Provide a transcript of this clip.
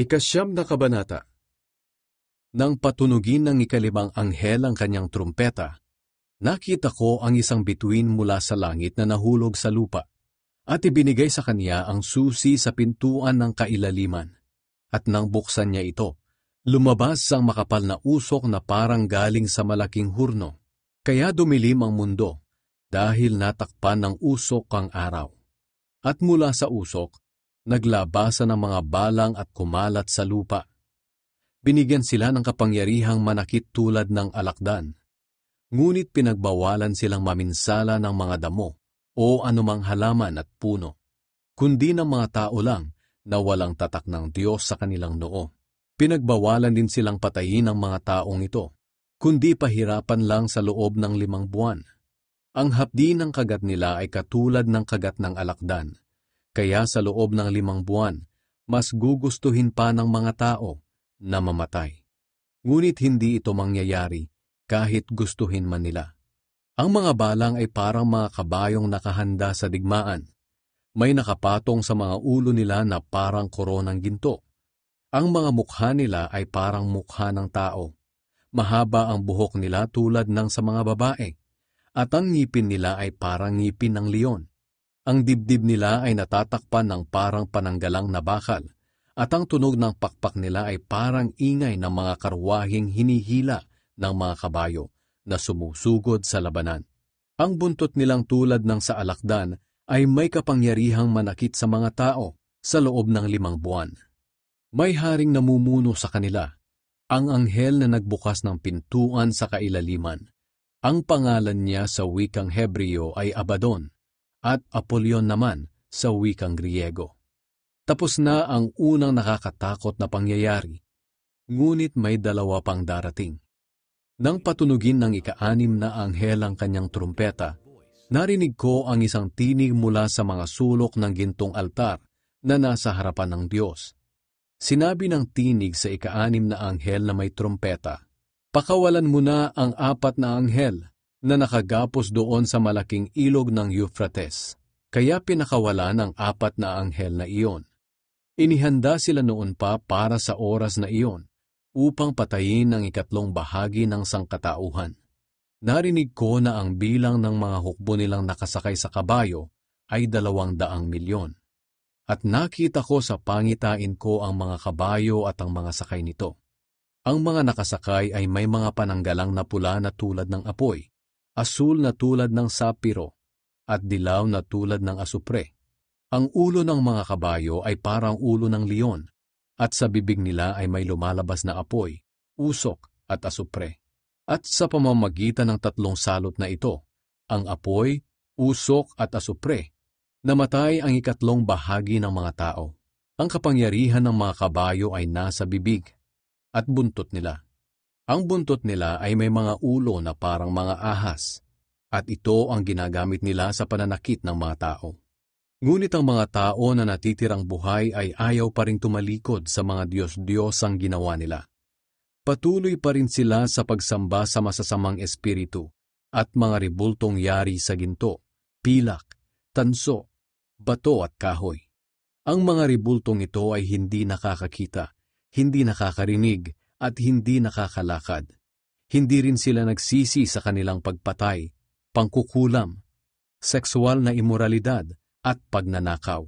Ikasyam na kabanata. Nang patunugin ng ikalimang anghel ang kanyang trumpeta, nakita ko ang isang bituin mula sa langit na nahulog sa lupa, at ibinigay sa kanya ang susi sa pintuan ng kailaliman. At nang buksan niya ito, lumabas ang makapal na usok na parang galing sa malaking hurno, kaya dumilim ang mundo dahil natakpan ng usok ang araw. At mula sa usok, naglabasan ng mga balang at kumalat sa lupa. Binigyan sila ng kapangyarihang manakit tulad ng alakdan, ngunit pinagbawalan silang maminsala ng mga damo o anumang halaman at puno, kundi ng mga tao lang na walang tatak ng Diyos sa kanilang noo. Pinagbawalan din silang patayin ng mga taong ito, kundi pahirapan lang sa loob ng 5 buwan. Ang hapdi ng kagat nila ay katulad ng kagat ng alakdan, kaya sa loob ng 5 buwan, mas gugustuhin pa ng mga tao na mamatay. Ngunit hindi ito mangyayari kahit gustuhin man nila. Ang mga balang ay parang mga kabayong nakahanda sa digmaan. May nakapatong sa mga ulo nila na parang koronang ginto. Ang mga mukha nila ay parang mukha ng tao. Mahaba ang buhok nila tulad ng sa mga babae, at ang ngipin nila ay parang ngipin ng leon. Ang dibdib nila ay natatakpan ng parang pananggalang na bakal, at ang tunog ng pakpak nila ay parang ingay ng mga karwaheng hinihila ng mga kabayo na sumusugod sa labanan. Ang buntot nilang tulad ng sa alakdan ay may kapangyarihang manakit sa mga tao sa loob ng 5 buwan. May haring namumuno sa kanila, ang anghel na nagbukas ng pintuan sa kailaliman. Ang pangalan niya sa wikang Hebreo ay Abaddon, at Apollyon naman sa wikang Griego. Tapos na ang unang nakakatakot na pangyayari, ngunit may 2 pang darating. Nang patunugin ng ika-6 na anghel ang kanyang trumpeta, narinig ko ang isang tinig mula sa mga sulok ng gintong altar na nasa harapan ng Diyos. Sinabi ng tinig sa ika-6 na anghel na may trumpeta, "Pakawalan mo na ang 4 na anghel na nakagapos doon sa malaking ilog ng Euphrates." Kaya pinakawalan ang 4 na anghel na iyon. Inihanda sila noon pa para sa oras na iyon upang patayin ang 3 bahagi ng sangkatauhan. Narinig ko na ang bilang ng mga hukbo nilang nakasakay sa kabayo ay 200 milyon. At nakita ko sa pangitain ko ang mga kabayo at ang mga sakay nito. Ang mga nakasakay ay may mga pananggalang na pula na tulad ng apoy, asul na tulad ng sapiro, at dilaw na tulad ng asupre. Ang ulo ng mga kabayo ay parang ulo ng leon, at sa bibig nila ay may lumalabas na apoy, usok at asupre. At sa pamamagitan ng 3 salot na ito, ang apoy, usok at asupre, namatay ang 3 bahagi ng mga tao. Ang kapangyarihan ng mga kabayo ay nasa bibig at buntot nila. Ang buntot nila ay may mga ulo na parang mga ahas, at ito ang ginagamit nila sa pananakit ng mga tao. Ngunit ang mga tao na natitirang buhay ay ayaw pa ring tumalikod sa mga Diyos-Diyos ang ginawa nila. Patuloy pa rin sila sa pagsamba sa masasamang espiritu at mga ribultong yari sa ginto, pilak, tanso, bato at kahoy. Ang mga ribultong ito ay hindi nakakakita, hindi nakakarinig at hindi nakakalakad. Hindi rin sila nagsisi sa kanilang pagpatay, pangkukulam, sexual na imoralidad at pagnanakaw.